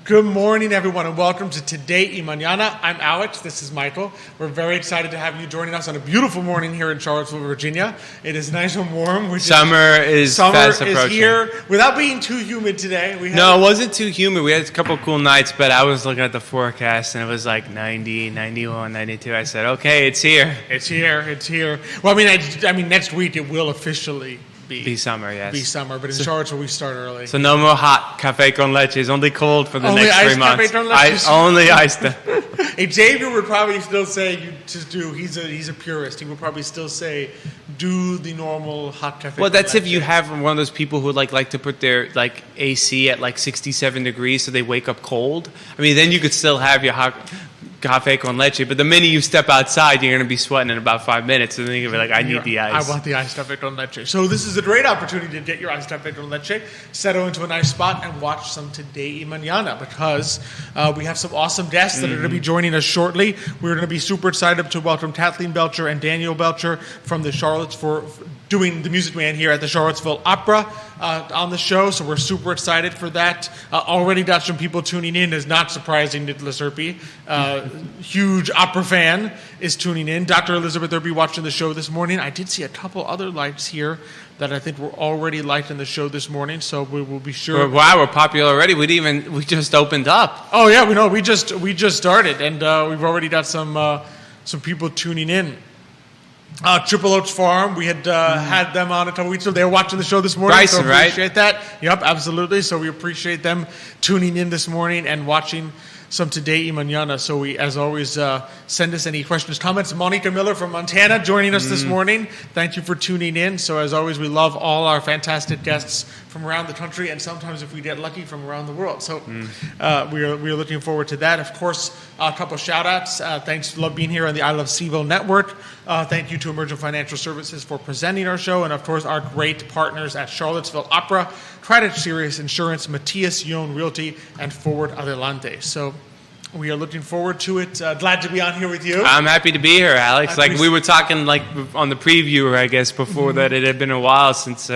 Good morning, everyone, and welcome to Today y Mañana. I'm Alex. This is Michael. We're very excited to have you joining us on a beautiful morning here in Charlottesville, Virginia. It is nice and warm. Summer is fast approaching. Summer is here without being too humid today. It wasn't ttoo humid. We had a couple cool nights, but I was looking at the forecast, and it was like 90, 91, 92. I said, okay, it's here. It's here. Well, I mean, next week it will officially be summer, yes. Be summer, but in Charlottesville we start early. So no more hot café con leche. It's only cold for the only next 3 months. Café con leche. Only iced. Xavier would probably still say he's a purist. He would probably still say do the normal hot café. Well, that's con if you have one of those people who like to put their AC at 67 degrees so they wake up cold. I mean, then you could still have your hot café con leche, but the minute you step outside, you're going to be sweating in about 5 minutes, and then you're going to be like, I need the ice. I want the iced café con leche. So this is a great opportunity to get your iced café con leche, settle into a nice spot, and watch some Today y Mañana, because we have some awesome guests that are going to be joining us shortly. We're going to be super excited to welcome Kathleen Belcher and Daniel Belcher from the Charlottesville, doing the Music Man here at the Charlottesville Opera on the show, so we're super excited for that. Already got some people tuning in. It's not surprising, Nicholas Urpí, huge opera fan, is tuning in. Dr. Elizabeth Urpí watching the show this morning. I did see a couple other likes here that I think were already liked in the show this morning, so we will be sure. Wow, we're popular already. We just opened up. Oh yeah, we know. We just started, and we've already got some people tuning in. Triple Oaks Farm, we had had them on a couple weeks ago. They were watching the show this morning. Bryson, so right? Appreciate that. Yep, absolutely. So we appreciate them tuning in this morning and watching some Today y Mañana. So we, as always, send us any questions, comments. Monica Miller from Montana joining us this morning. Thank you for tuning in. So as always, we love all our fantastic guests from around the country, and sometimes, if we get lucky, from around the world. So we are looking forward to that. Of course, a couple shout-outs. Thanks, love being here on the I Love CVille Network. Thank you to Emergent Financial Services for presenting our show, and of course, our great partners at Charlottesville Opera, Craddock Serious Insurance, Matthias Realty, and Forward Adelante. So we are looking forward to it. Glad to be on here with you. I'm happy to be here, Alex. We were talking on the preview, I guess, before that it had been a while since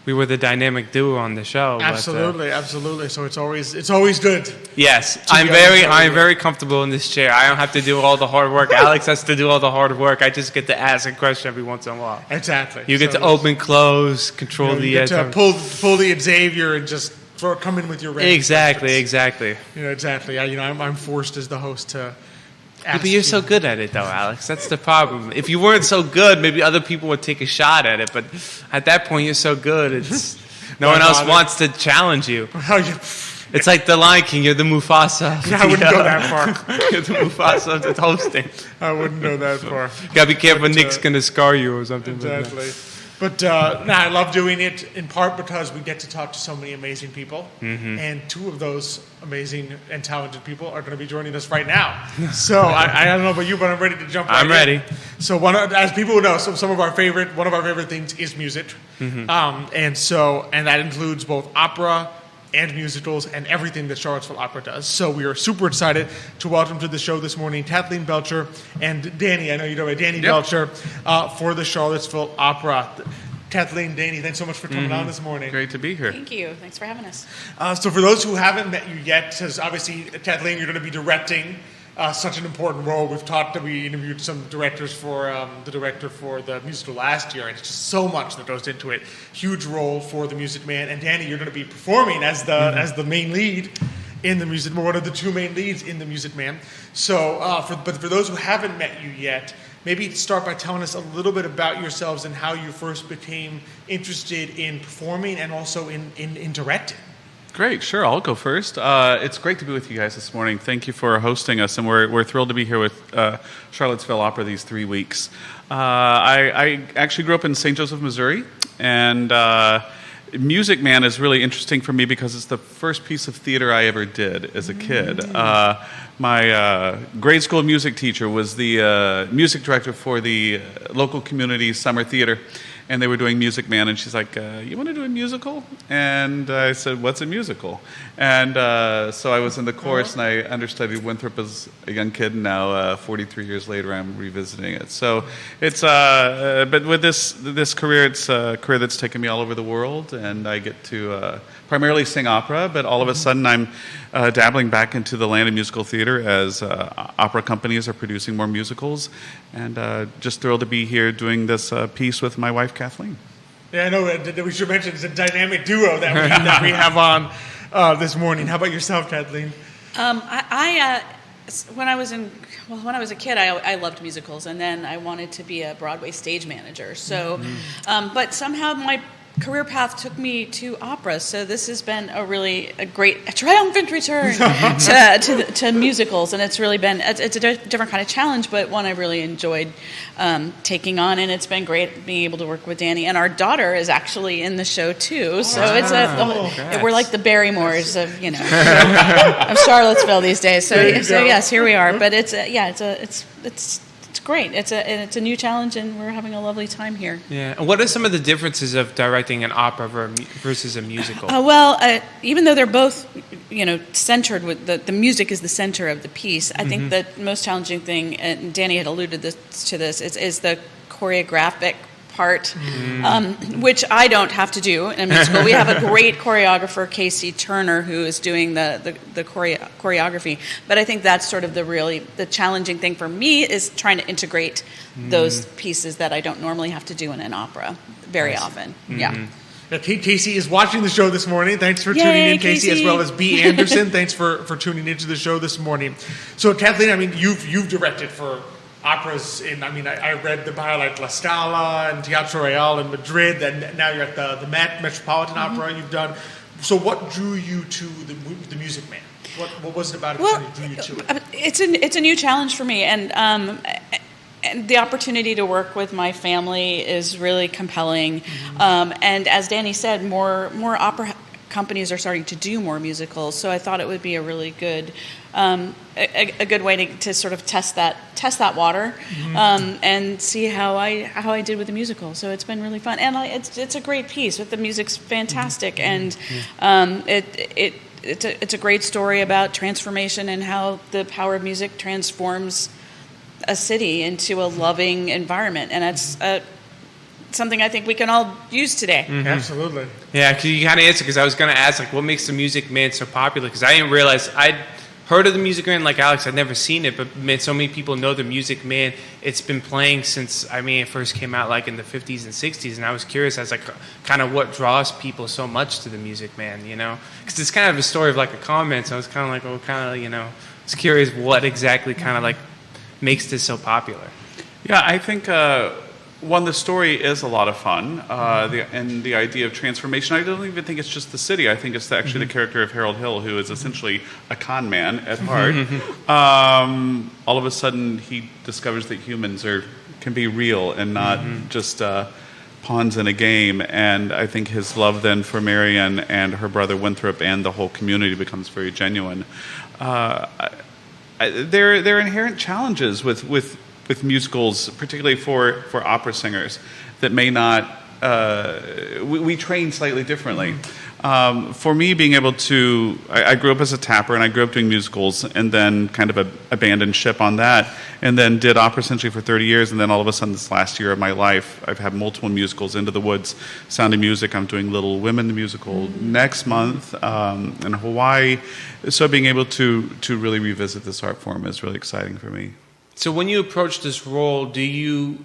we were the dynamic duo on the show. Absolutely, absolutely. So it's always good. Yes, I'm very comfortable in this chair. I don't have to do all the hard work. Alex has to do all the hard work. I just get to ask a question every once in a while. Exactly. You get to open, close, control the. You get to pull the Xavier and just come in with your range. Exactly. Exactly. I'm forced as the host to. Yeah, but you're so good at it, though, Alex. That's the problem. If you weren't so good, maybe other people would take a shot at it. But at that point, you're so good, it's no one else wants to challenge you. It's like the Lion King. You're the Mufasa. Yeah, I wouldn't go that far. You're the Mufasa that's hosting. I wouldn't go that far. You gotta be careful. Nick's gonna scar you or something. Exactly. But I love doing it in part because we get to talk to so many amazing people, and two of those amazing and talented people are going to be joining us right now. So I don't know about you, but I'm ready to jump right in. I'm ready. So as people would know, one of our favorite things is music, and that includes both opera and musicals and everything that Charlottesville Opera does. So we are super excited to welcome to the show this morning Kathleen Belcher and Danny. I know you know about Danny Belcher for the Charlottesville Opera. Kathleen, Danny, thanks so much for coming on this morning. Great to be here. Thank you. Thanks for having us. So for those who haven't met you yet, because obviously, Kathleen, you're going to be directing such an important role. We interviewed some directors for the director for the musical last year, and it's just so much that goes into it. Huge role for the Music Man. And Danny, you're going to be performing as the main lead in the Music Man, one of the two main leads in the Music Man. So, but for those who haven't met you yet, maybe start by telling us a little bit about yourselves and how you first became interested in performing and also in directing. Great, sure. I'll go first. It's great to be with you guys this morning. Thank you for hosting us, and we're thrilled to be here with Charlottesville Opera these 3 weeks. I actually grew up in St. Joseph, Missouri, and Music Man is really interesting for me because it's the first piece of theater I ever did as a kid. My grade school music teacher was the music director for the local community summer theater. and they were doing Music Man, and she's like, "You want to do a musical?" And I said, "What's a musical?" And so I was in the chorus, and I understudied Winthrop as a young kid, and now 43 years later, I'm revisiting it. So it's but with this career, it's a career that's taken me all over the world, and I get to primarily sing opera, but all of a sudden I'm dabbling back into the land of musical theater as opera companies are producing more musicals, and just thrilled to be here doing this piece with my wife, Kathleen. Yeah, I know. We should mention it's a dynamic duo that we have on this morning. How about yourself, Kathleen? When I was a kid, I loved musicals, and then I wanted to be a Broadway stage manager. So, but somehow my career path took me to opera, so this has been a triumphant return to musicals, and it's really been it's a different kind of challenge, but one I really enjoyed taking on, and it's been great being able to work with Danny, and our daughter is actually in the show too, so we're like the Barrymores of of Charlottesville these days. So yes, here we are, but it's great. It's a new challenge, and we're having a lovely time here. Yeah. And what are some of the differences of directing an opera versus a musical? Even though they're both, centered with the music is the center of the piece, I think the most challenging thing, and Danny had alluded to this, is the choreographic part, which I don't have to do in a musical. We have a great choreographer, Casey Turner, who is doing the choreography. But I think that's sort of the challenging thing for me is trying to integrate those pieces that I don't normally have to do in an opera very often. Yeah. Casey is watching the show this morning. Thanks for tuning in, Casey, as well as B. Anderson. Thanks for tuning into the show this morning. So, Kathleen, you've directed for operas I read the bio like La Scala and Teatro Real in Madrid, and now you're at the Metropolitan Opera you've done. So what drew you to the Music Man? What was it about it that drew you to it? It's a new challenge for me, and the opportunity to work with my family is really compelling. And as Danny said, more opera companies are starting to do more musicals, so I thought it would be a really good a good way to sort of test that water and see how I did with the musical. So it's been really fun, and it's a great piece. With the music's fantastic, and it's a great story about transformation and how the power of music transforms a city into a loving environment, and that's something I think we can all use today. Absolutely. Yeah, because you kind of answered, because I was going to ask, what makes the Music Man so popular? Because I didn't realize, I'd heard of the Music Man, like Alex, I'd never seen it, but so many people know the Music Man. It's been playing since, it first came out like in the 50s and 60s, and I was curious as kind of what draws people so much to the Music Man, Because it's kind of a story of like a con man, so I was kind of like, I was curious what exactly kind of like makes this so popular. Yeah, I think the story is a lot of fun, and the idea of transformation. I don't even think it's just the city. I think it's actually the character of Harold Hill, who is essentially a con man at heart. All of a sudden, he discovers that humans can be real and not just pawns in a game. And I think his love then for Marian and her brother Winthrop and the whole community becomes very genuine. There are inherent challenges with musicals, particularly for opera singers, that may not. We train slightly differently. For me, being able to, I grew up as a tapper, and I grew up doing musicals, and then kind of abandoned ship on that, and then did opera essentially for 30 years, and then all of a sudden, this last year of my life, I've had multiple musicals. Into the Woods, Sound of Music. I'm doing Little Women, the musical, next month in Hawaii. So being able to really revisit this art form is really exciting for me. So when you approach this role, do you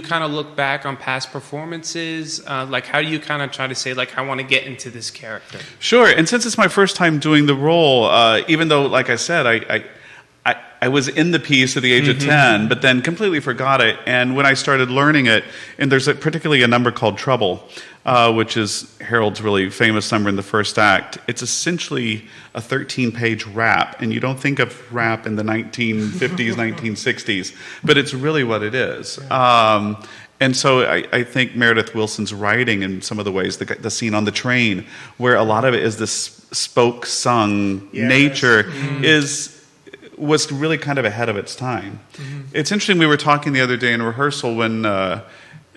kind of look back on past performances? Like, how do you kind of try to say, like, I want to get into this character? Sure. And since it's my first time doing the role, even though, like I said, I was in the piece at the age of 10, but then completely forgot it. And when I started learning it, and there's particularly a number called Trouble, which is Harold's really famous number in the first act. It's essentially a 13-page rap, and you don't think of rap in the 1950s, 1960s, but it's really what it is. And so I think Meredith Willson's writing in some of the ways, the scene on the train, where a lot of it is this spoke-sung nature, was really kind of ahead of its time. It's interesting, we were talking the other day in rehearsal when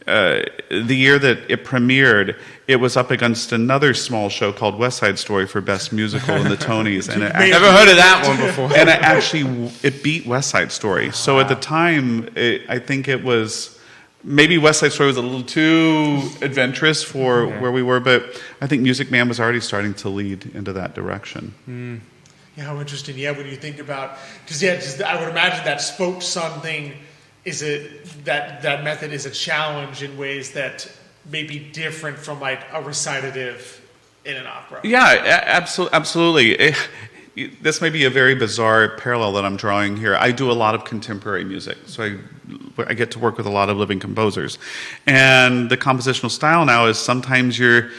the year that it premiered, it was up against another small show called West Side Story for Best Musical in the Tonys, and Never heard of that one before. And it beat West Side Story. So at the time, I think it was. Maybe West Side Story was a little too adventurous for where we were, but I think Music Man was already starting to lead into that direction. Yeah, how interesting. Yeah, when you think about, because I would imagine that spoke son thing that method is a challenge in ways that may be different from like a recitative in an opera. Yeah, absolutely. This may be a very bizarre parallel that I'm drawing here. I do a lot of contemporary music, so I get to work with a lot of living composers. And the compositional style now is sometimes you're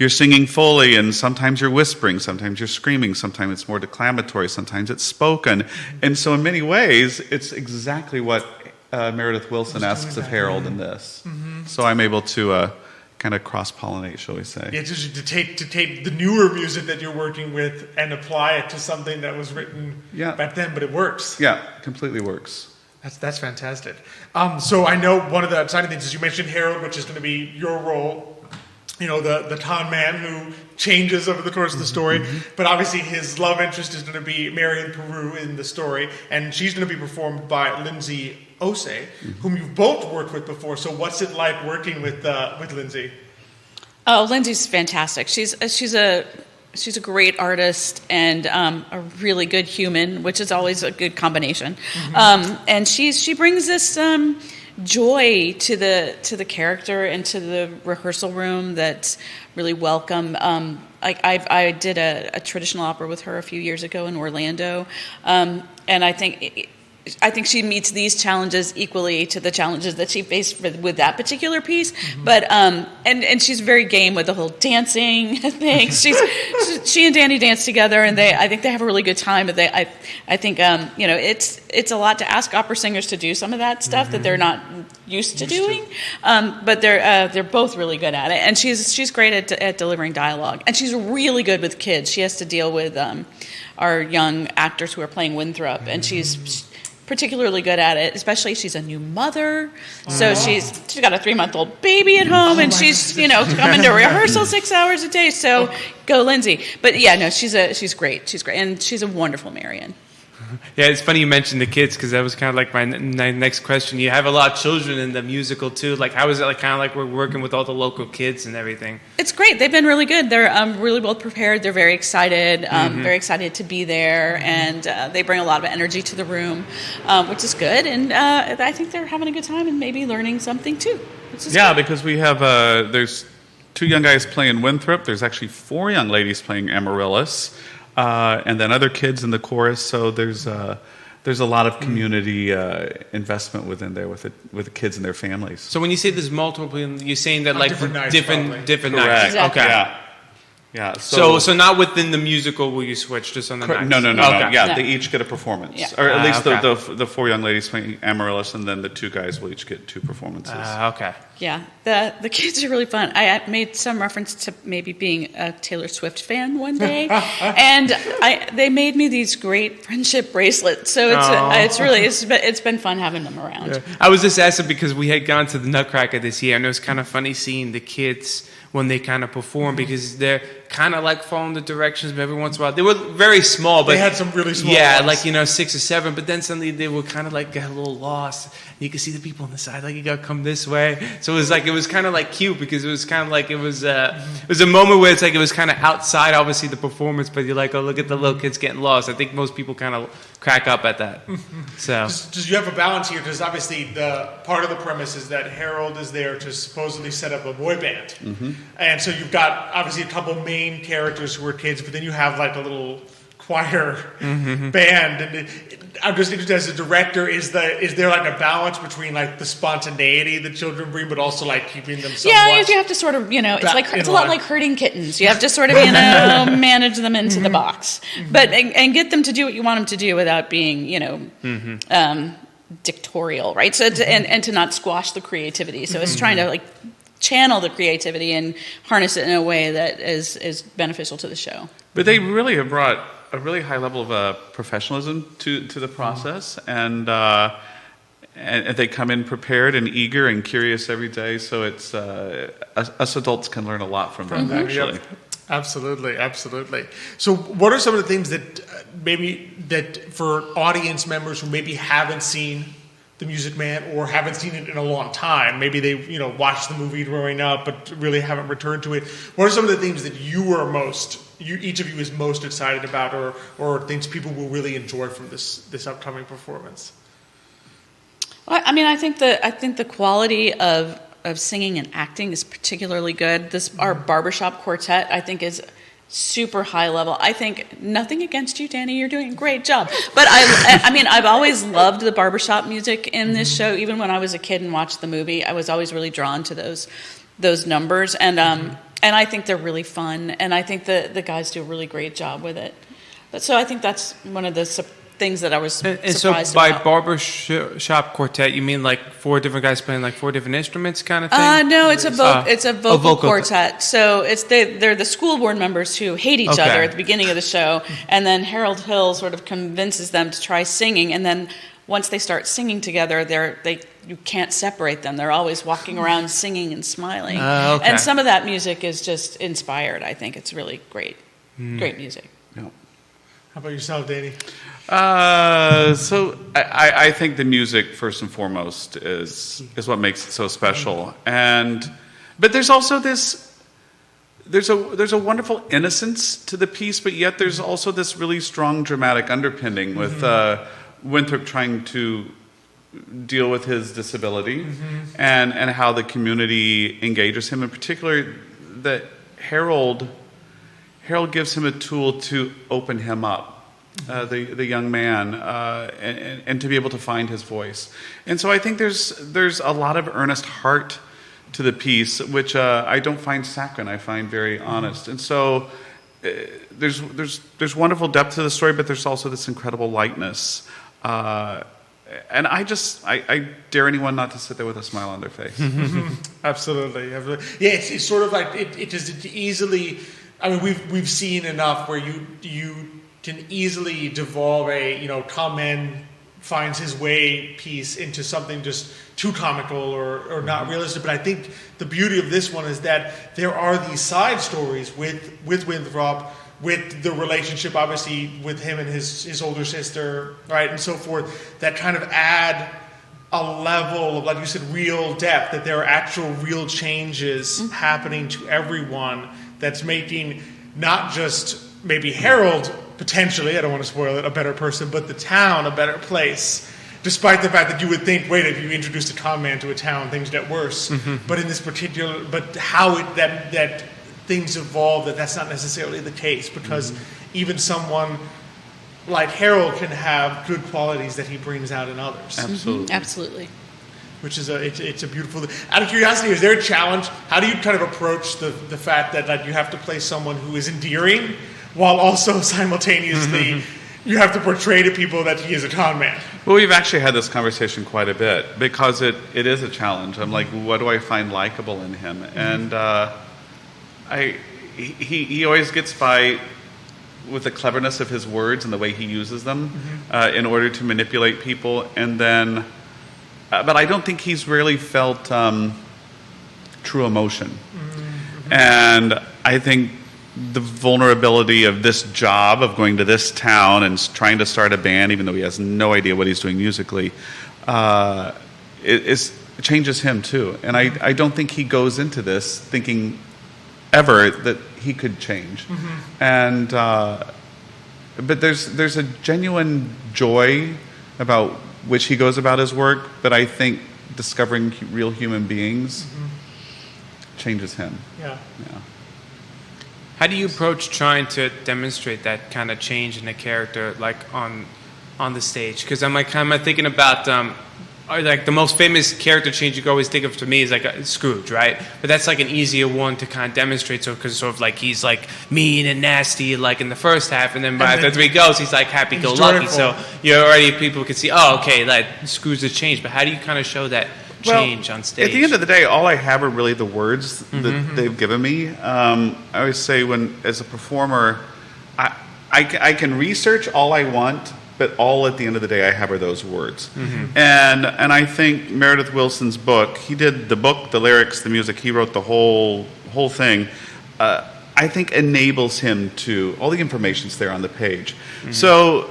singing fully, and sometimes you're whispering, sometimes you're screaming, sometimes it's more declamatory, sometimes it's spoken. And so in many ways, it's exactly what Meredith Willson asks of Harold in this. So I'm able to kind of cross-pollinate, shall we say. Yeah, just to take the newer music that you're working with and apply it to something that was written back then, but it works. Yeah, completely works. That's fantastic. So I know one of the exciting things is you mentioned Harold, which is going to be your role. You know, the con man who changes over the course of the story. But obviously his love interest is going to be Marion Peru in the story, and she's going to be performed by Lindsay Ose, whom you've both worked with before. So what's it like working with Lindsay? Oh, Lindsay's fantastic. She's a great artist and a really good human, which is always a good combination. And she brings this joy to the character and to the rehearsal room that's really welcome. I did a traditional opera with her a few years ago in Orlando, and I think she meets these challenges equally to the challenges that she faced with that particular piece. But and she's very game with the whole dancing thing. She and Danny dance together, and I think they have a really good time. But I think it's a lot to ask opera singers to do some of that stuff that they're not used to doing. But they're both really good at it, and she's great at delivering dialogue, and she's really good with kids. She has to deal with our young actors who are playing Winthrop, and she's particularly good at it, especially she's a new mother, so she's got a 3-month-old baby at home, and she's coming to rehearsal 6 hours a day. So go Lindsay. But yeah, no, she's great, and she's a wonderful Marion. Yeah, it's funny you mentioned the kids, because that was kind of like my next question. You have a lot of children in the musical too. Like, how is it kind of like we're working with all the local kids and everything? It's great. They've been really good. They're really well prepared. They're very excited, very excited to be there, and they bring a lot of energy to the room, which is good. And I think they're having a good time and maybe learning something too. Yeah, because we have there's 2 young guys playing Winthrop. There's actually 4 young ladies playing Amaryllis. And then other kids in the chorus, so there's a lot of community investment within there with the kids and their families. So when you say there's multiple, you're saying that like different nights, different nights. Exactly. Okay. Yeah. So not within the musical will you switch just on the nights? No. Okay. Yeah, No. they each get a performance, Yeah. or at least Okay. the 4 young ladies playing Amaryllis, and then the 2 guys will each get 2 performances. Okay. Yeah, the kids are really fun. I made some reference to maybe being a Taylor Swift fan one day, and they made me these great friendship bracelets. So it's been fun having them around. Yeah. I was just asking because we had gone to the Nutcracker this year, and it was kind of funny seeing the kids when they kind of perform, because they're kind of like following the directions, but every once in a while they were very small, but They had some really small yeah, ones. like 6 or 7, but then suddenly they were kind of like got a little lost. You could see the people on the side, like, you gotta come this way. So it was kind of like cute, because it was kind of like it was a moment where it's like it was kind of outside, obviously, the performance, but you're like, oh, look at the little kids getting lost. I think most people kind of crack up at that. So Does you have a balance here? Because obviously the part of the premise is that Harold is there to supposedly set up a boy band, and so you've got obviously a couple main characters who are kids, but then you have like a little choir band. And I'm just interested, as a director, is there like a balance between like the spontaneity the children bring, but also like keeping them somewhat? Yeah, you have to sort of, it's a lot like herding kittens. You have to sort of, manage them into the box, but and get them to do what you want them to do without being, dictatorial, right? So and to not squash the creativity. So it's trying to like channel the creativity and harness it in a way that is beneficial to the show. But they really have brought a really high level of professionalism to the process, and and they come in prepared and eager and curious every day. So it's us adults can learn a lot from them, actually. Yep. Absolutely, absolutely. So what are some of the things that for audience members who maybe haven't seen The Music Man or haven't seen it in a long time, maybe they watched the movie growing up but really haven't returned to it, what are some of the things that each of you is most excited about, or things people will really enjoy from this upcoming performance? Well, I mean, I think the quality of singing and acting is particularly good. Our barbershop quartet, I think, is super high level. I think nothing against you, Danny. You're doing a great job. But I mean, I've always loved the barbershop music in this show. Even when I was a kid and watched the movie, I was always really drawn to those numbers. And I think they're really fun. And I think the guys do a really great job with it. So I think that's one of the things that I was surprised so by about. barbershop quartet, you mean like 4 different guys playing like 4 different instruments kind of thing? No, it's a vocal quartet. So they're the school board members who hate each other at the beginning of the show, and then Harold Hill sort of convinces them to try singing, and then once they start singing together, you can't separate them. They're always walking around singing and smiling. Okay. And some of that music is just inspired. I think it's really great music. Yeah. How about yourself, Danny? So I think the music first and foremost is what makes it so special, but there's also there's a wonderful innocence to the piece, but yet there's also this really strong dramatic underpinning with Winthrop trying to deal with his disability and how the community engages him. In particular, that Harold gives him a tool to open him up. The young man, and to be able to find his voice. And so I think there's a lot of earnest heart to the piece, which I don't find saccharine. I find very honest. And so there's wonderful depth to the story, but there's also this incredible lightness. And I dare anyone not to sit there with a smile on their face. Absolutely. Yeah, it's sort of like it just easily. I mean, we've seen enough where you can easily devolve con man finds his way piece into something just too comical or not realistic. But I think the beauty of this one is that there are these side stories with Winthrop, with the relationship obviously with him and his older sister, right, and so forth, that kind of add a level of, like you said, real depth, that there are actual real changes happening to everyone that's making not just maybe Harold potentially, I don't want to spoil it, a better person, but the town a better place, despite the fact that you would think, wait, if you introduced a con man to a town, things get worse. But in this particular, but how that things evolve, that's not necessarily the case, because even someone like Harold can have good qualities that he brings out in others. Absolutely. Absolutely. Which is it's a beautiful. Out of curiosity, is there a challenge? How do you kind of approach the fact that you have to play someone who is endearing, while also simultaneously you have to portray to people that he is a con man? Well, we've actually had this conversation quite a bit because it is a challenge. I'm like, what do I find likable in him? And he always gets by with the cleverness of his words and the way he uses them in order to manipulate people. And then, but I don't think he's really felt true emotion. And I think the vulnerability of this job of going to this town and trying to start a band, even though he has no idea what he's doing musically, it changes him too. And I don't think he goes into this thinking ever that he could change. And but there's a genuine joy about which he goes about his work, but I think discovering real human beings changes him. Yeah. How do you approach trying to demonstrate that kind of change in a character, like on the stage? Because I'm like kind of thinking about like the most famous character change you can always think of to me is like Scrooge, right? But that's like an easier one to kind of demonstrate, so because sort of like he's like mean and nasty like in the first half, and then by the 3 goes he's like happy-go-lucky. So you already people can see, oh, okay, like Scrooge has changed. But how do you kind of show that change on stage? At the end of the day, all I have are really the words that they've given me. I always say, when as a performer, I can research all I want but all at the end of the day I have are those words. And I think Meredith Willson's book, he did the book, the lyrics, the music, he wrote the whole thing, I think enables him to, all the information's there on the page. So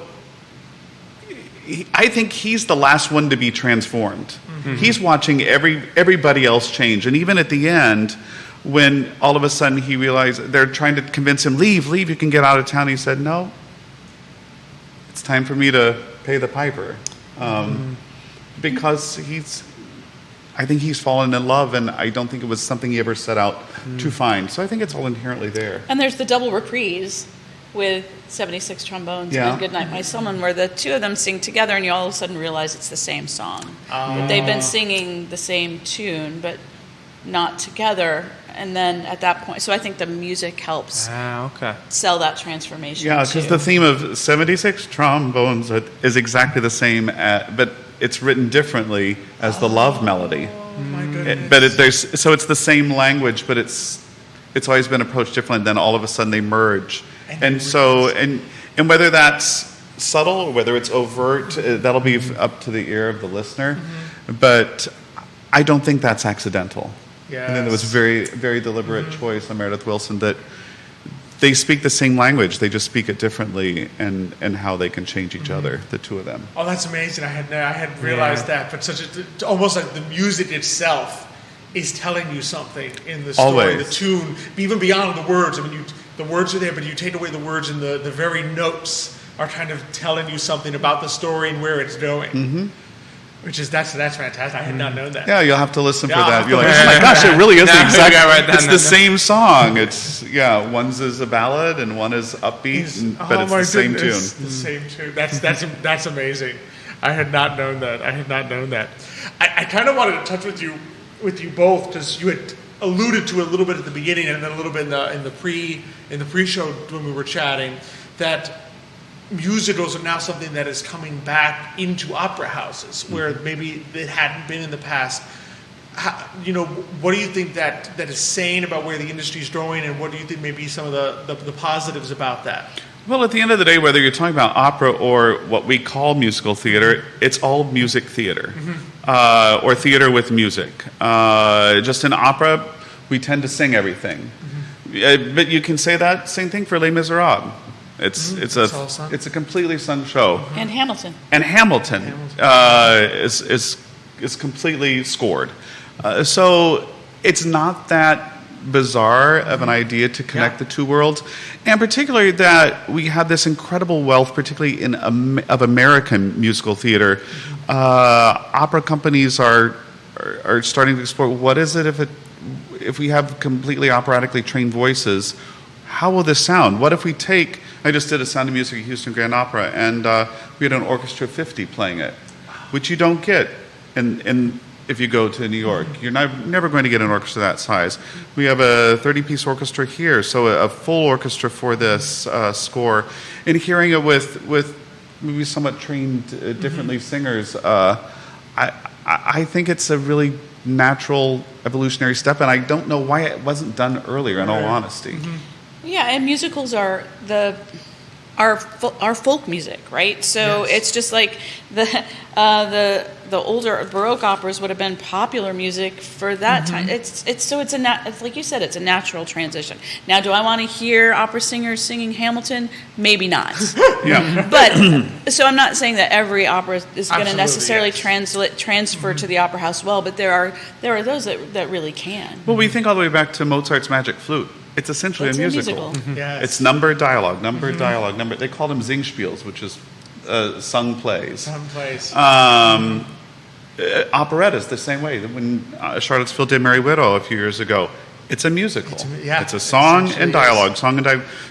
I think he's the last one to be transformed. He's watching everybody else change. And even at the end, when all of a sudden he realized they're trying to convince him, leave, you can get out of town. He said, no, it's time for me to pay the piper. Because I think he's fallen in love, and I don't think it was something he ever set out to find. So I think it's all inherently there. And there's the double reprise with 76 trombones and Goodnight My Summer, where the two of them sing together, and you all of a sudden realize it's the same song. They've been singing the same tune, but not together. And then at that point, so I think the music helps sell that transformation. Yeah, because the theme of 76 trombones is exactly the same, but it's written differently as the love melody. Oh my goodness! So it's the same language, but it's always been approached differently. Then all of a sudden they merge, and whether that's subtle or whether it's overt, that'll be up to the ear of the listener. But I don't think that's accidental. Yes. And then there was very, very deliberate choice on Meredith Willson that they speak the same language, they just speak it differently, and how they can change each other, the two of them. Oh, that's amazing. I hadn't realized that, but almost like the music itself is telling you something in the story. Always. The tune, even beyond the words. I mean, the words are there, but you take away the words, and the very notes are kind of telling you something about the story and where it's going. Which is that's fantastic. I had not known that. Yeah, you'll have to listen for Yeah, that. I'll You're like, have oh to my gosh, it really is the exact. It's It's the same song. It's one's is a ballad and one is upbeat, but it's the same tune. It's the same tune. That's amazing. I had not known that. I kind of wanted to touch with you both, because you had alluded to it a little bit at the beginning and then a little bit in the pre-show when we were chatting, that musicals are now something that is coming back into opera houses where maybe it hadn't been in the past. What do you think that is saying about where the industry is going, and what do you think may be some of the positives about that? Well, at the end of the day, whether you're talking about opera or what we call musical theater, it's all music theater, or theater with music. Just in opera, we tend to sing everything. But you can say that same thing for Les Miserables. It's a completely sung show. And Hamilton. And Hamilton is completely scored. So it's not that bizarre of an idea to connect the two worlds, and particularly that we have this incredible wealth, particularly of American musical theater. Opera companies are starting to explore, what is it if we have completely operatically trained voices? How will this sound? What if we take, I just did a Sound of Music at Houston Grand Opera, and we had an orchestra of 50 playing it, which you don't get if you go to New York. You're never going to get an orchestra that size. We have a 30-piece orchestra here, so a full orchestra for this score. And hearing it with maybe somewhat trained differently singers, I think it's a really natural evolutionary step, and I don't know why it wasn't done earlier, in all honesty. Yeah, and musicals are our folk music, right? So it's just like the older Baroque operas would have been popular music for that time. It's like you said, it's a natural transition. Now, do I want to hear opera singers singing Hamilton? Maybe not. But so I'm not saying that every opera is going to necessarily transfer to the opera house well, but there are those that really can. Well, we think all the way back to Mozart's Magic Flute. It's essentially a musical. Yes. It's number, dialogue, number. They call them Singspiels, which is sung plays. Operettas, the same way. When Charlottesville did Merry Widow a few years ago, it's a musical. It's a song and dialogue,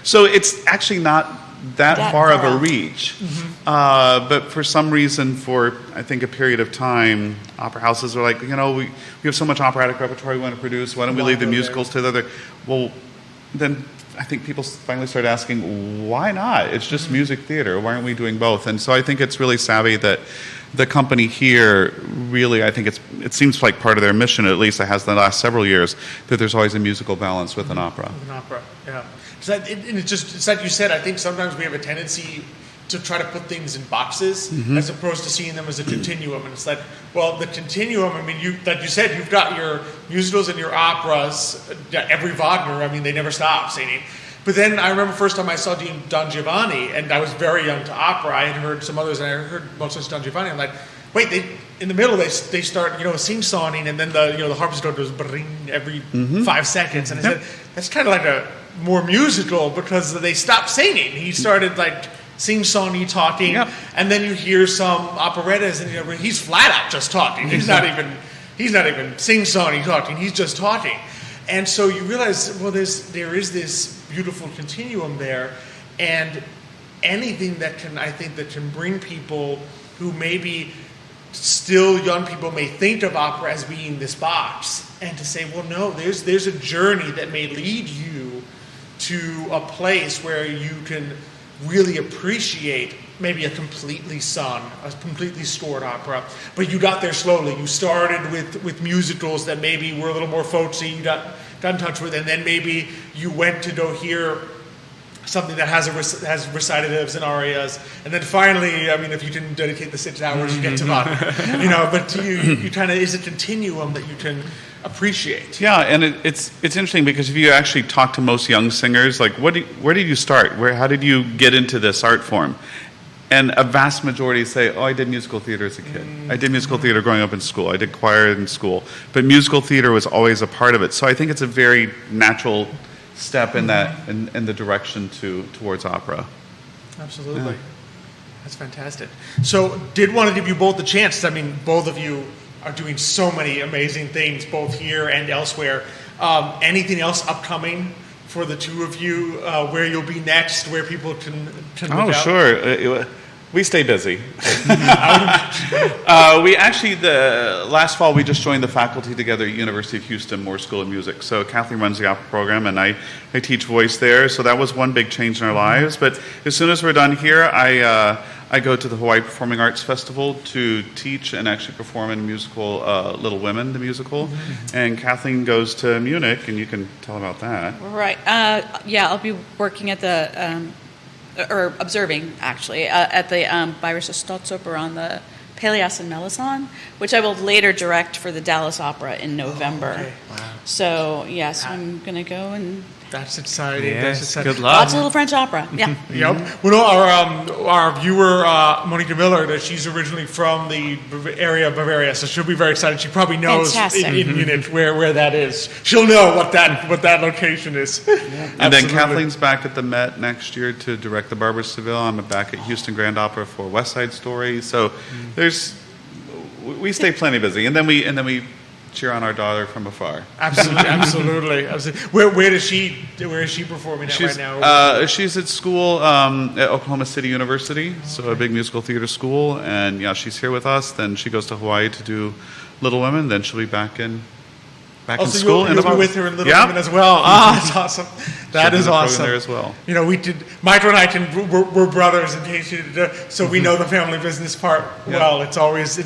So it's actually not that far of a reach. But for some reason, for I think a period of time, opera houses are like, we have so much operatic repertoire we want to produce. Why don't we leave the musicals to the other? Well, then I think people finally started asking, why not? It's just music theater. Why aren't we doing both? And so I think it's really savvy that the company here really, I think it seems like part of their mission, at least it has the last several years, that there's always a musical balance with an opera. Yeah. It's like you said, I think sometimes we have a tendency to try to put things in boxes as opposed to seeing them as a continuum. And it's like, well, the continuum, I mean, like you said, you've got your musicals and your operas, every Wagner, I mean, they never stop singing. But then I remember first time I saw Don Giovanni, and I was very young to opera. I had heard some others, and I heard mostly Don Giovanni. I'm like, wait, in the middle they start, sing-songing, and then the harpsichord goes bring every 5 seconds. And I said, that's kind of like a more musical because they stopped singing. He started like sing-songy talking, and then you hear some operettas, and he's flat out just talking. He's not even sing-songy talking. He's just talking, and so you realize, well, there is this beautiful continuum there, and anything that can bring people who maybe still young people may think of opera as being this box, and to say, well, no, there's a journey that may lead you to a place where you can really appreciate maybe a completely sung, a completely scored opera, but you got there slowly. You started with musicals that maybe were a little more folksy, you got in touch with, and then maybe you went to go hear something that has recitatives and arias, and then finally, I mean, if you can dedicate the 6 hours, you get to Wagner. But you kind of is a continuum that you can appreciate. Yeah, and it's interesting because if you actually talk to most young singers, like where did you start? How did you get into this art form? And a vast majority say, oh, I did musical theater as a kid. I did musical theater growing up in school. I did choir in school. But musical theater was always a part of it. So I think it's a very natural step in the direction towards opera. Absolutely. That's fantastic. So did want to give you both the chance. I mean, both of you are doing so many amazing things, both here and elsewhere. Anything else upcoming for the two of you, where you'll be next, where people can look out? Sure. We stay busy. We actually, last fall, we just joined the faculty together at University of Houston Moore School of Music. So Kathleen runs the opera program, and I teach voice there. So that was one big change in our lives. But as soon as we're done here, I go to the Hawaii Performing Arts Festival to teach and actually perform in a musical, Little Women, the musical. And Kathleen goes to Munich, and you can tell about that. Right. I'll be working at the... or observing, actually, at the Bayerische Staatsoper on the Pelléas and Melisande, which I will later direct for the Dallas Opera in November. Okay. Wow. So, yes, I'm going to go and... That's exciting. Yes, That's exciting. good luck. Lots of little French opera, yeah. Yep. Well, our viewer, Monica Miller, that she's originally from the area of Bavaria, so she'll be very excited. She probably knows in Munich where that is. She'll know what that location is. And then Kathleen's back at the Met next year to direct the Barber Seville. I'm back at Houston Grand Opera for West Side Story. So we stay plenty busy, and then we cheer on our daughter from afar. Absolutely. Where is she performing at right now? She's at school at Oklahoma City University, so a big musical theater school, and she's here with us. Then she goes to Hawaii to do Little Women. Then she'll be back in school. You'll be with her in Little Women as well. That's awesome. That is awesome. There as well. We did. Michael and I we're brothers in case you did, so we know the family business part well. It's always a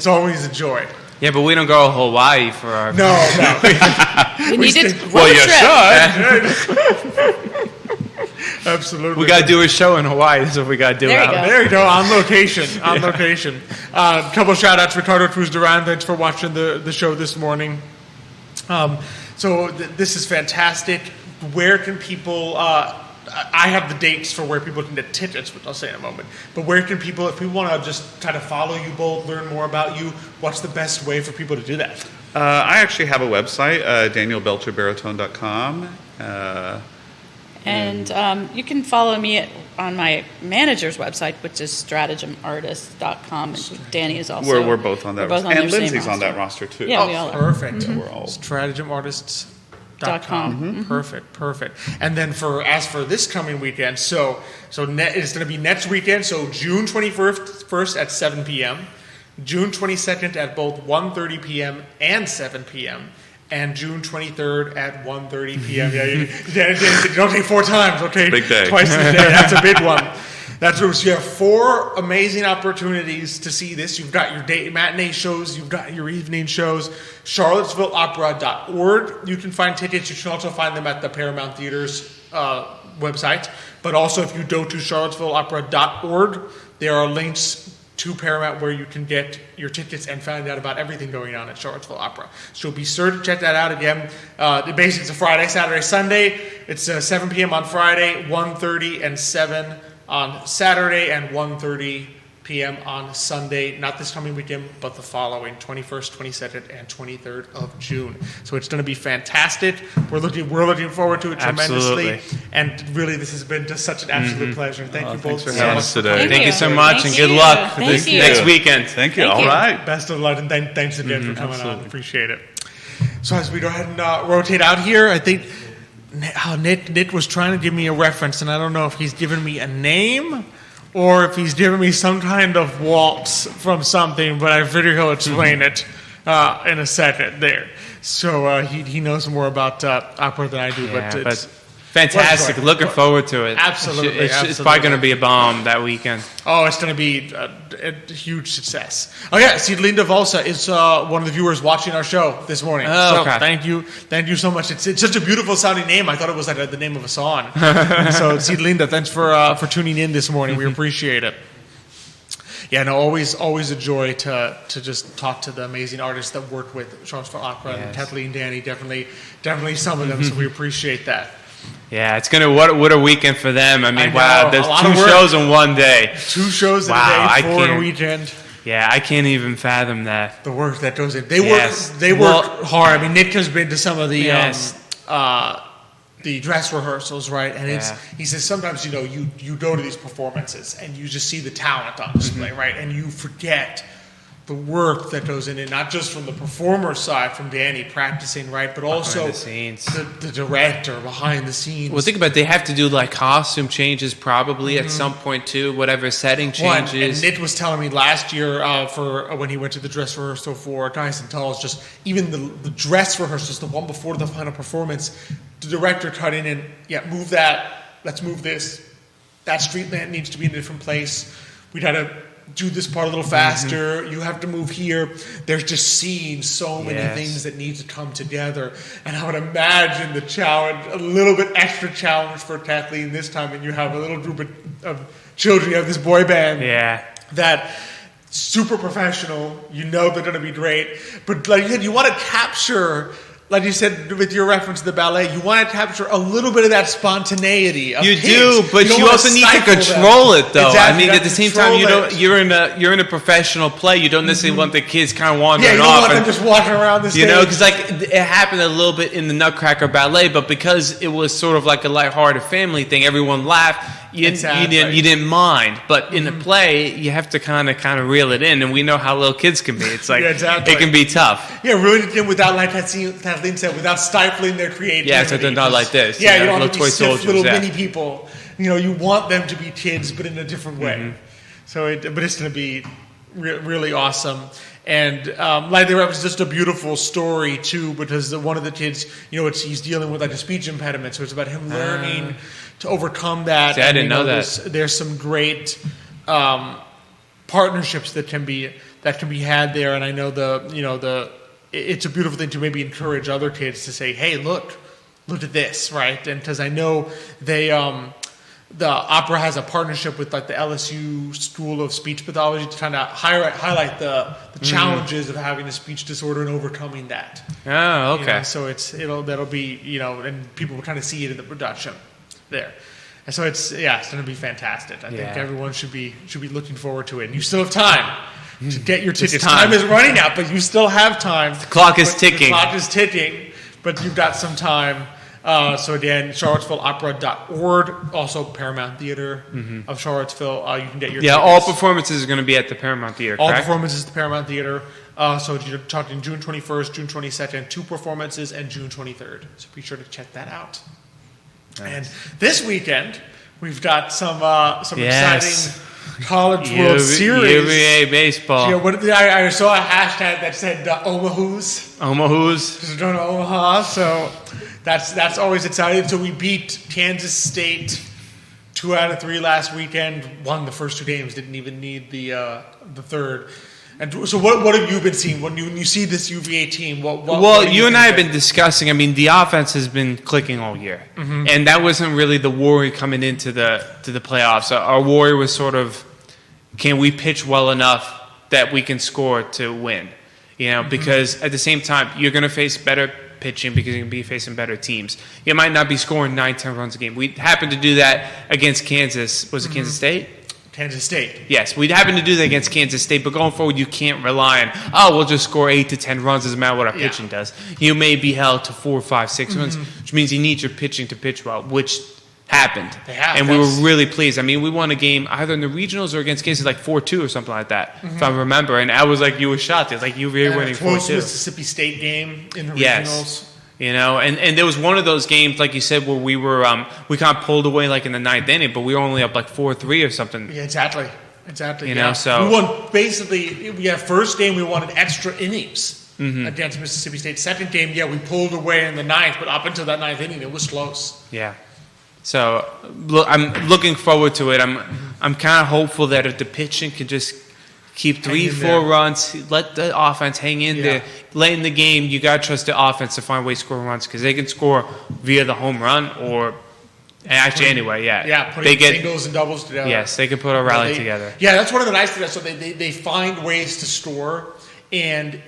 joy. Yeah, but we don't go to Hawaii for our... No. We need to Well, you should. Absolutely. We got to do a show in Hawaii. That's what we got to do. There you go. On location. Location. A couple of shout-outs. Ricardo Cruz Duran, thanks for watching the show this morning. So this is fantastic. Where can people... I have the dates for where people can get tickets, which I'll say in a moment. But where can people, if we want to just kind of follow you both, learn more about you, what's the best way for people to do that? I actually have a website, danielbelcherbaritone.com. And you can follow me on my manager's website, which is stratagemartist.com. And Danny is also... We're both on that roster. And Lindsay's on that roster, too. Yeah, we all are. Perfect. Mm-hmm. We're all... stratagemartists.com. Mm-hmm. Perfect. And then as for this coming weekend, it's going to be next weekend, so June 21st at 7 p.m., June 22nd at both 1:30 p.m. and 7 p.m., and June 23rd at 1:30 p.m. You don't take 4 times, okay? Big day. Twice a day. That's a big one. So you have 4 amazing opportunities to see this. You've got your matinee shows, you've got your evening shows. CharlottesvilleOpera.org. You can find tickets. You can also find them at the Paramount Theaters website. But also, if you go to charlottesvilleopera.org, there are links to Paramount where you can get your tickets and find out about everything going on at Charlottesville Opera. So be sure to check that out again. Basically, it's a Friday, Saturday, Sunday. It's 7 p.m. on Friday, 1:30 and 7 on Saturday, and 1:30 p.m. on Sunday, not this coming weekend, but the following, 21st, 22nd, and 23rd of June. So it's going to be fantastic. We're looking forward to it tremendously. Absolutely. And really, this has been just such an absolute pleasure. Thank you both for so having much us today. Thank you so much, and Thank good you. luck Thank this you. next weekend. Thank you. Thank All you. right. Best of luck, and thanks again for coming on. Appreciate it. So as we go ahead and rotate out here, I think Nick was trying to give me a reference, and I don't know if he's given me a name or if he's giving me some kind of waltz from something, but I figure he'll explain it in a second there. So he knows more about opera than I do, Yeah, but it's fantastic. What's Looking forward to it. Absolutely, It's absolutely. probably going to be a bomb that weekend. it's going to be a huge success. Oh yeah, Linda Volsa is one of the viewers watching our show this morning. Oh, so okay. thank you so much. It's such a beautiful sounding name. I thought it was like the name of a song. So Linda, thanks for tuning in this morning. We appreciate it. Yeah, no, always a joy to just talk to the amazing artists that work with Charlottesville Opera. Yes. And Kathleen, Danny, definitely some of them. So we appreciate that. Yeah, it's gonna what a weekend for them. I mean, I know, wow, a there's lot 2 of work. shows in one day. 2 shows in Wow, a I day, 4 in a can't- weekend. Yeah, I can't even fathom that. The work that goes in. They Yes. work Well- hard. I mean, Nick has been to some of the Yes. the dress rehearsals, right? And Yeah. he says sometimes you go to these performances and you just see the talent on display, right? And you forget the work that goes in it, not just from the performer side, from Danny practicing, right, but also Behind the scenes. the director behind the scenes. Well, think about it. They have to do like costume changes probably at some point too, whatever setting One, changes. and Nick was telling me last year for when he went to the dress rehearsal for Tyson Tulls, just even the dress rehearsals, the one before the final performance, the director cut in and move that. Let's move this. That street lamp needs to be in a different place. We got to do this part a little faster. You have to move here. There's just seeing so many Yes. things that need to come together. And I would imagine the challenge, a little bit extra challenge for Kathleen this time. And you have a little group of children. You have this boy band. Yeah. That super professional. You know they're going to be great. But like you said, you want to capture, like you said with your reference to the ballet, you want to capture a little bit of that spontaneity. Of You kids. do, but don't you wanna also need to stifle control them. it, though. Exactly. I mean, You at have the to same time, control it. you're in a professional play. You don't necessarily want the kids kind of wandering Yeah, you don't off. want them and- just walking around the stage. You know, because like it happened a little bit in the Nutcracker Ballet, but because it was sort of like a lighthearted family thing, everyone laughed. You didn't mind. But in a play, you have to kind of reel it in, and we know how little kids can be. It's like Yeah, exactly. it can be tough. Yeah, ruin it without, like Kathleen said, without stifling their creativity. Yeah, so they're not like this, Yeah, you you know, don't have to little be toy stiff soldiers, little yeah. mini people. You know, you want them to be kids, but in a different way. So, but it's going to be really awesome. And like they referenced, just a beautiful story too, because one of the kids, he's dealing with like a speech impediment, so it's about him learning to overcome that. See, I didn't know that. There's some great partnerships that can be had there, and I know it's a beautiful thing to maybe encourage other kids to say, hey, look at this, right? And because I know the opera has a partnership with like the LSU School of Speech Pathology to kind of highlight the challenges of having a speech disorder and overcoming that. Oh, okay. So that'll be and people will kind of see it in the production there. And so it's going to be fantastic. I think everyone should be looking forward to it. And you still have time to get your tickets. Time is running out, but you still have time. The clock is ticking. The clock is ticking, but you've got some time. So again, charlottesvilleopera.org, also Paramount Theater of Charlottesville. You can get your tickets. all performances are going to be at the Paramount Theater, All correct? performances at the Paramount Theater. So you're talking June 21st, June 22nd, 2 performances, and June 23rd. So be sure to check that out. Nice. And this weekend, we've got some exciting College World Series. UVA baseball. Yeah, I saw a hashtag that said Omahoos. Omahoos. Because we're going to Omaha, so that's always exciting. So we beat Kansas State 2 out of 3 last weekend. Won the first 2 games. Didn't even need the third. And so what have you been seeing when you see this UVA team? Well, you and I have been discussing. I mean, the offense has been clicking all year, and that wasn't really the worry coming into the playoffs. Our worry was sort of, can we pitch well enough that we can score to win? Because at the same time, you're going to face better pitching because you're going to be facing better teams. You might not be scoring 9-10 runs a game. We happened to do that against Kansas. Was it Kansas State? Kansas State. Yes, we happened to do that against Kansas State, but going forward, you can't rely on, we'll just score 8 to 10 runs, doesn't matter what our pitching does. You may be held to 4, 5, 6 runs, which means you need your pitching to pitch well, which happened. And we were really pleased. I mean, we won a game either in the regionals or against Kansas, like 4-2 or something like that, if I remember. And I was like, you were shocked. It's like, you were winning 4-2. Close Mississippi State game in the regionals. And there was one of those games, like you said, where we were we kind of pulled away like in the 9th inning, but we were only up like 4-3 or something. Yeah, exactly. So we won basically. First game we won in extra innings against Mississippi State. Second game, we pulled away in the 9th, but up until that 9th inning, it was close. Yeah. So I'm looking forward to it. I'm kind of hopeful that if the pitching can just keep 3-4 runs, let the offense hang in there. Late in the game, you got to trust the offense to find ways to score runs because they can score via the home run or actually anyway, putting singles and doubles together. Yes, they can put a rally together. Yeah, that's one of the nice things. So they find ways to score, and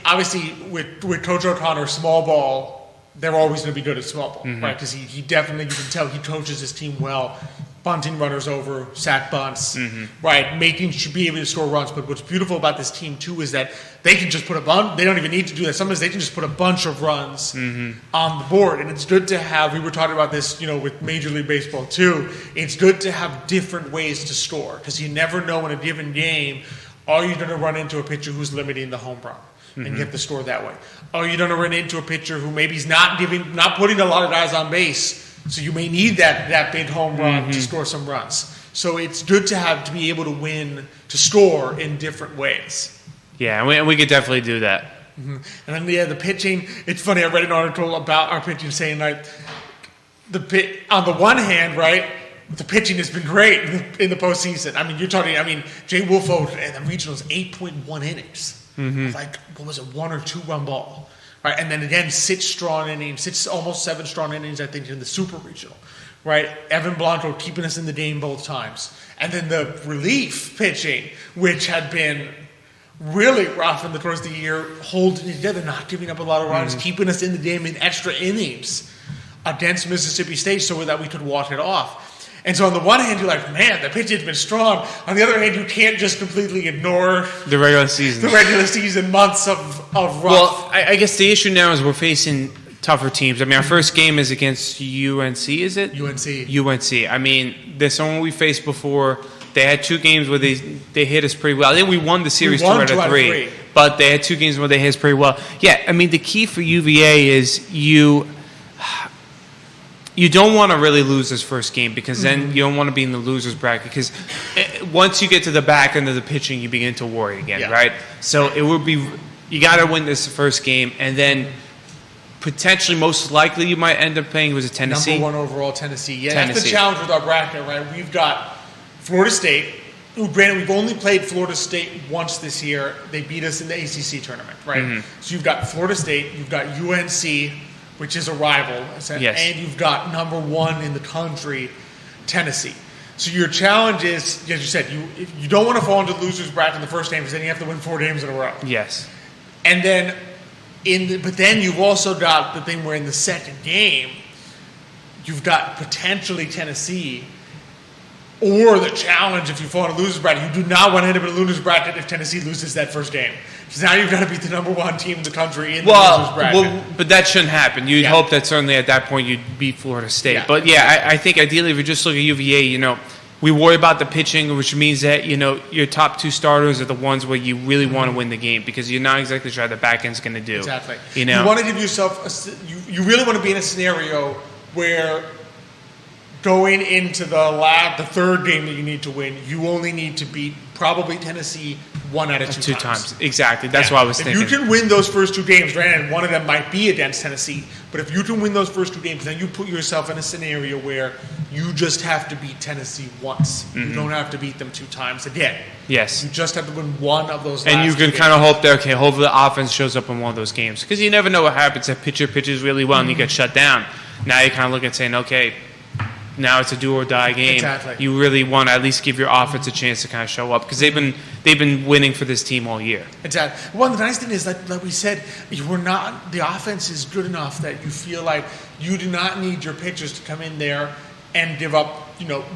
obviously with Coach O'Connor, small ball, they're always going to be good at small ball, right? Because he definitely, you can tell he coaches his team well. Bunting runners over, sack bunts, right? Should be able to score runs. But what's beautiful about this team too is that they can just put a bunch. They don't even need to do that. Sometimes they can just put a bunch of runs on the board, and it's good to have. We were talking about this, with Major League Baseball too. It's good to have different ways to score because you never know in a given game, are you going to run into a pitcher who's limiting the home run and get the score that way? Are you going to run into a pitcher who maybe is not putting a lot of guys on base? So you may need that big home run to score some runs. So it's good to be able to win, to score in different ways. Yeah, and we could definitely do that. And then the pitching. It's funny. I read an article about our pitching saying like on the one hand, right, the pitching has been great in the postseason. I mean, you're talking. I mean, Jay Wolfo and the regionals 8.1 innings. Like what was it, 1 or 2 run ball. Right, and then again, 6 strong innings, almost 7 strong innings, I think, in the Super Regional. Right, Evan Blanco keeping us in the game both times. And then the relief pitching, which had been really rough in the course of the year, holding it together, not giving up a lot of runs, keeping us in the game in extra innings against Mississippi State so that we could walk it off. And so on the one hand, you're like, man, the pitching's been strong. On the other hand, you can't just completely ignore the regular season. The regular season months of rough. Well, I guess the issue now is we're facing tougher teams. I mean, our first game is against UNC, is it? UNC. I mean, there's someone we faced before. They had 2 games where they hit us pretty well. I think we won the series 2 out of 3. But they had 2 games where they hit us pretty well. Yeah, I mean, the key for UVA is you don't want to really lose this first game because then you don't want to be in the loser's bracket because once you get to the back end of the pitching, you begin to worry again, right? So it would be you got to win this first game, and then potentially, most likely, you might end up playing was a Tennessee. Number 1 overall, Tennessee. Yeah, that's the challenge with our bracket, right? We've got Florida State. Granted, we've only played Florida State once this year. They beat us in the ACC tournament, right? So you've got Florida State, you've got UNC, which is a rival, and you've got number 1 in the country, Tennessee. So your challenge is, as you said, you don't want to fall into the loser's bracket in the first game because then you have to win 4 games in a row. Yes. And then, but then you've also got the thing where in the second game, you've got potentially Tennessee, or the challenge if you fall in a loser's bracket. You do not want to end up in a loser's bracket if Tennessee loses that first game. Because now you've got to beat the number 1 team in the country in the loser's bracket. Well, but that shouldn't happen. You'd hope that certainly at that point you'd beat Florida State. Yeah. But I think ideally if you just look at UVA, we worry about the pitching, which means that, your top 2 starters are the ones where you really want to win the game because you're not exactly sure how the back end's going to do. Exactly. You want to give yourself, you really want to be in a scenario where going into the third game that you need to win, you only need to beat probably Tennessee one out of two times. Exactly. That's what I was thinking. If you can win those first 2 games, right, and one of them might be against Tennessee, but if you can win those first 2 games, then you put yourself in a scenario where you just have to beat Tennessee once. You don't have to beat them 2 times again. Yes. You just have to win one of those and last you can 2 kind of games. hope that, okay, hopefully the offense shows up in one of those games. Because you never know what happens if pitcher pitches really well and you get shut down. Now you kind of look at saying, okay, now it's a do or die game. Exactly. You really want to at least give your offense a chance to kind of show up because they've been winning for this team all year. Exactly. Well, the nice thing is that, like we said, the offense is good enough that you feel like you do not need your pitchers to come in there and give up,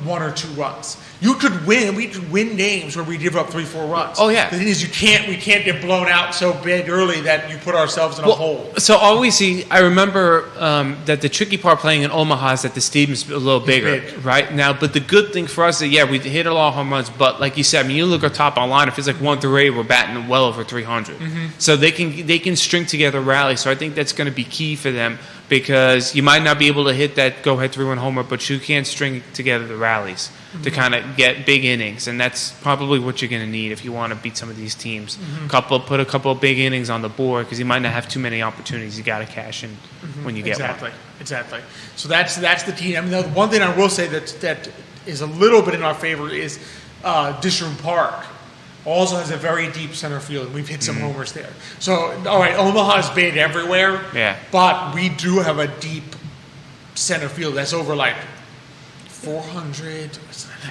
1 or 2 runs. You could win. We could win games where we give up 3-4 runs. Oh, yeah. The thing is, we can't get blown out so big early that you put ourselves in a hole. So I remember that the tricky part playing in Omaha is that the stadium's a little bigger, right? Now, but the good thing for us is, we hit a lot of home runs, but like you said, you look at top on line, if it's like 1 through 8, we're batting well over 300. So they can string together rallies. So I think that's going to be key for them because you might not be able to hit that go-ahead 3-1 homer, but you can string together the rallies to kind of get big innings, and that's probably what you're going to need if you want to beat some of these teams. Put a couple of big innings on the board because you might not have too many opportunities. You got to cash in when you get one. Exactly. So that's the team. I mean, the one thing I will say that is a little bit in our favor is Disharum Park. Also has a very deep center field, and we've hit some homers there. So, all right, Omaha's big everywhere, but we do have a deep center field that's over like 400.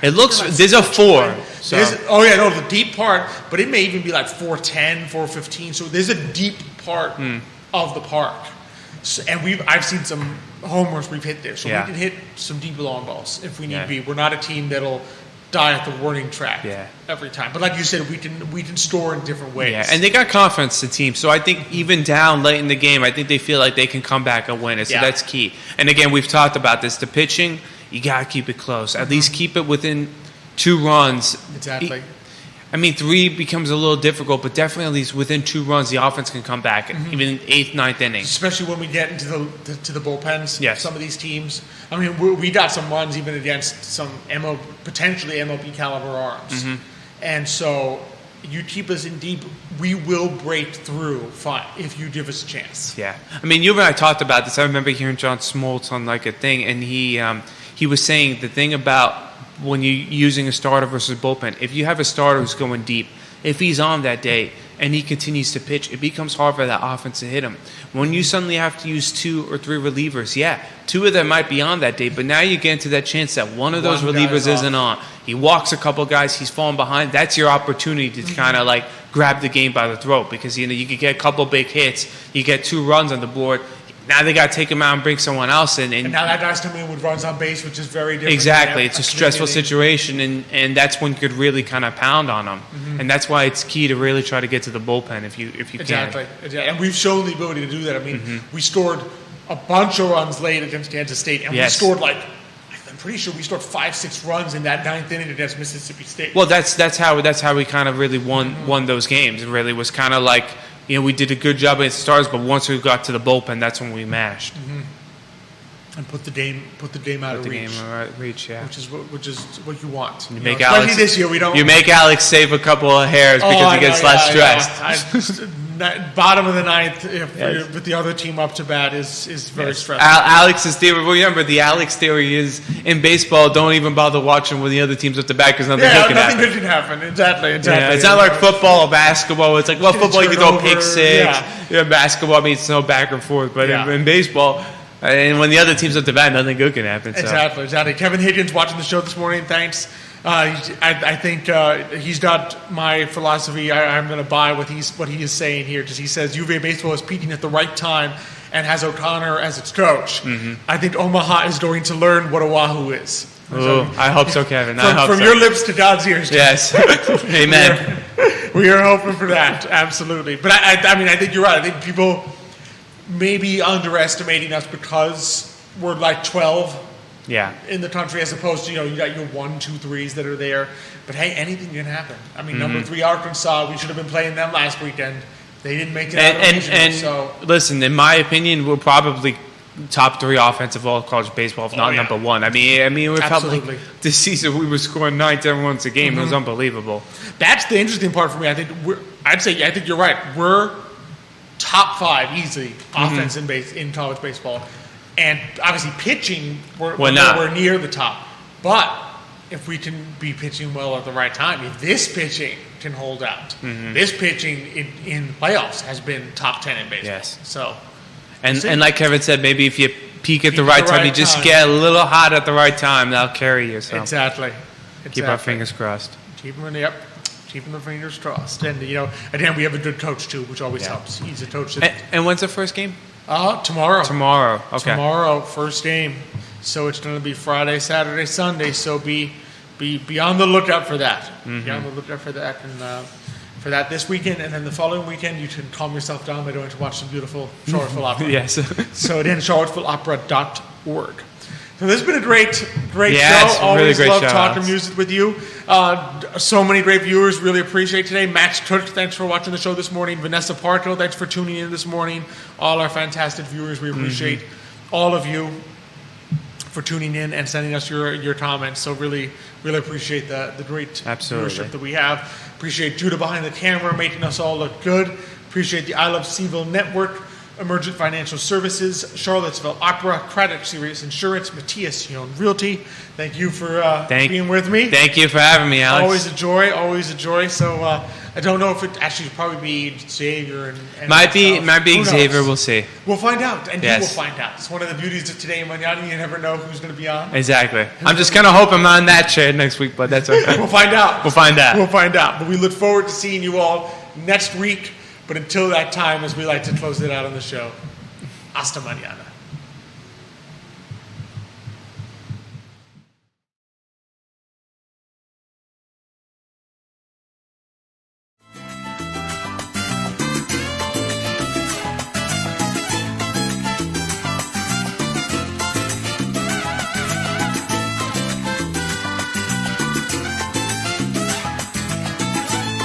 It looks there's a 4. So. The deep part, but it may even be like 410, 415. So there's a deep part of the park, and I've seen some homers we've hit there. So we can hit some deep long balls if we need be. We're not a team that'll die at the warning track every time. But like you said, we can score in different ways. Yeah, and they got confidence, the team. So I think even down late in the game, I think they feel like they can come back and win it. So that's key. And again, we've talked about this. The pitching, you got to keep it close. At least keep it within 2 runs. Exactly. 3 becomes a little difficult, but definitely at least within 2 runs, the offense can come back, even in 8th, 9th inning. Especially when we get into the bullpens. Yes. Some of these teams. I mean, we got some runs even against some potentially MLB caliber arms, and so you keep us in deep, we will break through if you give us a chance. Yeah, I mean, you and I talked about this. I remember hearing John Smoltz on like a thing, and he was saying the thing about when you're using a starter versus bullpen, if you have a starter who's going deep, if he's on that day and he continues to pitch, it becomes hard for that offense to hit him. When you suddenly have to use 2 or 3 relievers, 2 of them might be on that day, but now you get into that chance that one of those relievers isn't on. He walks a couple guys, he's falling behind. That's your opportunity to kind of like grab the game by the throat because you could get a couple big hits, you get 2 runs on the board. Now they got to take him out and bring someone else in. And now that guy's coming in with runs on base, which is very different. Exactly. It's a stressful situation, and that's when you could really kind of pound on them. And that's why it's key to really try to get to the bullpen if you can. Exactly. And we've shown the ability to do that. I mean, we scored a bunch of runs late against Kansas State, and we scored I'm pretty sure we scored 5-6 runs in that 9th inning against Mississippi State. Well, that's how we kind of really won those games. It really was kind of like, we did a good job against the Stars, but once we got to the bullpen, that's when we mashed. And put the game out of reach. Put the game out of reach, Which is what you want. You make Alex, this year, we don't. You make Alex save a couple of hairs because he gets less stressed. Bottom of the 9th, with the other team up to bat is very stressful. Alex's theory. Remember, the Alex theory is in baseball. Don't even bother watching when the other team's up to bat because nothing good can happen. Nothing good can happen. Exactly. Yeah, it's not like football or basketball. It's like football you can throw a pick 6. Basketball means it's no back and forth, but in baseball. And when the other team's up to bat, nothing good can happen. So. Exactly. Kevin Higgins watching the show this morning. Thanks. I think he's got my philosophy. I'm going to buy what he is saying here because he says UVA baseball is peaking at the right time and has O'Connor as its coach. I think Omaha is going to learn what Oahu is. So, I hope so, Kevin. From your lips to God's ears. Yes. Amen. We are hoping for that. Absolutely. But I think you're right. I think people may be underestimating us because we're like 12 in the country as opposed to, you got your 1, 2, 3s that are there. But hey, anything can happen. I mean, number 3 Arkansas, we should have been playing them last weekend. They didn't make it out of the regional, so. Listen, in my opinion, we'll probably top 3 offense of all college baseball, if not number 1. I mean, it felt like this season we were scoring 9-10 runs a game. It was unbelievable. That's the interesting part for me. I think you're right. We're top 5 easily offense in college baseball, and obviously pitching we're nowhere near the top. But if we can be pitching well at the right time, if this pitching can hold out, this pitching in playoffs has been top 10 in baseball. Yes. So. And like Kevin said, maybe if you peak at the right time, you just get a little hot at the right time, that'll carry you. So. Exactly. Keep our fingers crossed. Keeping the fingers crossed. And, again, we have a good coach, too, which always helps. He's a coach. And when's the first game? Tomorrow. Tomorrow, okay. Tomorrow, first game. So it's going to be Friday, Saturday, Sunday. So be on the lookout for that. Be on the lookout for that. And for that this weekend, and then the following weekend, you can calm yourself down by going to watch some beautiful Charlottesville opera. Yes. So again, charlottesvilleopera.org. So this has been a great show. Always really love talking music with you. So many great viewers. Really appreciate today. Max Cook, thanks for watching the show this morning. Vanessa Parko, thanks for tuning in this morning. All our fantastic viewers, we appreciate all of you for tuning in and sending us your comments. So really appreciate the great viewership that we have. Appreciate Judah behind the camera making us all look good. Appreciate the I Love CVille Network, Emergent Financial Services, Charlottesville Opera, Craddock Serious Insurance, Matthias, Realty. Thank you for being with me. Thank you for having me, Alex. Always a joy. So I don't know if it actually would probably be Xavier and might be Xavier. We'll see. We'll find out, and you will find out. It's one of the beauties of today in Mañana. You never know who's going to be on. Exactly. I'm just gonna hope I'm not in that chair next week, but that's okay. We'll find out. We'll find out. But we look forward to seeing you all next week. But until that time, as we like to close it out on the show, hasta mañana.